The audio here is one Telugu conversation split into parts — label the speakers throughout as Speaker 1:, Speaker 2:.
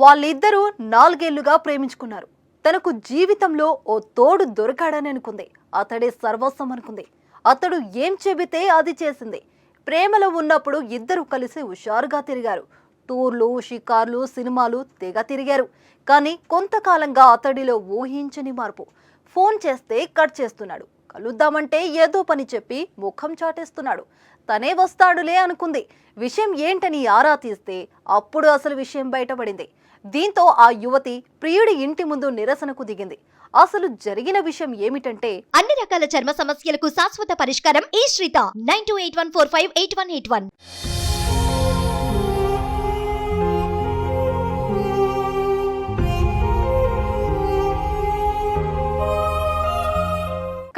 Speaker 1: వాళ్ళిద్దరూ 4 ఏళ్లుగా ప్రేమించుకున్నారు. తనకు జీవితంలో ఓ తోడు దొరకాడని అనుకుంది. అతడే సర్వస్వం అనుకుంది. అతడు ఏం చెబితే అది చేసింది. ప్రేమలో ఉన్నప్పుడు ఇద్దరు కలిసి హుషారుగా తిరిగారు. టూర్లు, షికార్లు, సినిమాలు తెగ తిరిగారు. కానీ కొంతకాలంగా అతడిలో ఊహించని మార్పు. ఫోన్ చేస్తే కట్ చేస్తున్నాడు. కలుద్దామంటే ఏదో పని చెప్పి ముఖం చాటేస్తున్నాడు. తనే వస్తాడులే అనుకుంది. విషయం ఏంటని ఆరా తీస్తే అప్పుడు అసలు విషయం బయటపడింది. దీంతో ఆ యువతి ప్రియుడి ఇంటి ముందు నిరసనకు దిగింది. అసలు జరిగిన విషయం ఏమిటంటే,
Speaker 2: అన్ని రకాల చర్మ సమస్యలకు శాశ్వత పరిష్కారం ఈ శ్రీత 9281458181.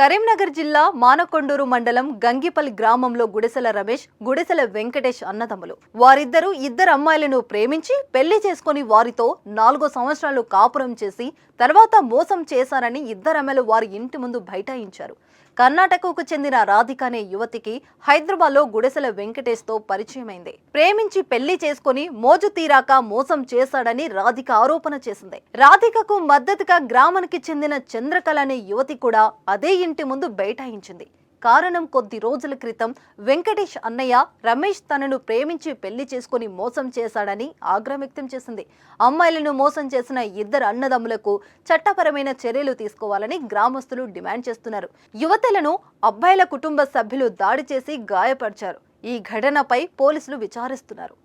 Speaker 1: కరీంనగర్ జిల్లా మానకొండూరు మండలం గంగిపల్లి గ్రామంలో గుడిసెల రమేష్, గుడిసెల వెంకటేష్ అన్నదమ్ములు. వారిద్దరూ ఇద్దరు అమ్మాయిలను ప్రేమించి పెళ్లి చేసుకుని వారితో 4 సంవత్సరాలు కాపురం చేసి తర్వాత మోసం చేశారని ఇద్దరమ్మలు వారి ఇంటి ముందు బైఠాయించారు. కర్ణాటకకు చెందిన రాధిక అనే యువతికి హైదరాబాద్ లో గుడిసెల వెంకటేష్ తో పరిచయమైంది. ప్రేమించి పెళ్లి చేసుకుని మోజు తీరాక మోసం చేశాడని రాధిక ఆరోపణ చేసింది. రాధికకు మద్దతుగా గ్రామానికి చెందిన చంద్రకళ అనే యువతి కూడా అదే ఇంటి ముందు బైఠాయించింది. కారణం, కొద్ది రోజుల క్రితం వెంకటేష్ అన్నయ్య రమేష్ తనను ప్రేమించి పెళ్లి చేసుకుని మోసం చేశాడని ఆగ్రహం వ్యక్తం చేసింది. అమ్మాయిలను మోసం చేసిన ఇద్దరు అన్నదమ్ములకు చట్టపరమైన చర్యలు తీసుకోవాలని గ్రామస్తులు డిమాండ్ చేస్తున్నారు. యువతులను అబ్బాయిల కుటుంబ సభ్యులు దాడి చేసి గాయపరిచారు. ఈ ఘటనపై పోలీసులు విచారిస్తున్నారు.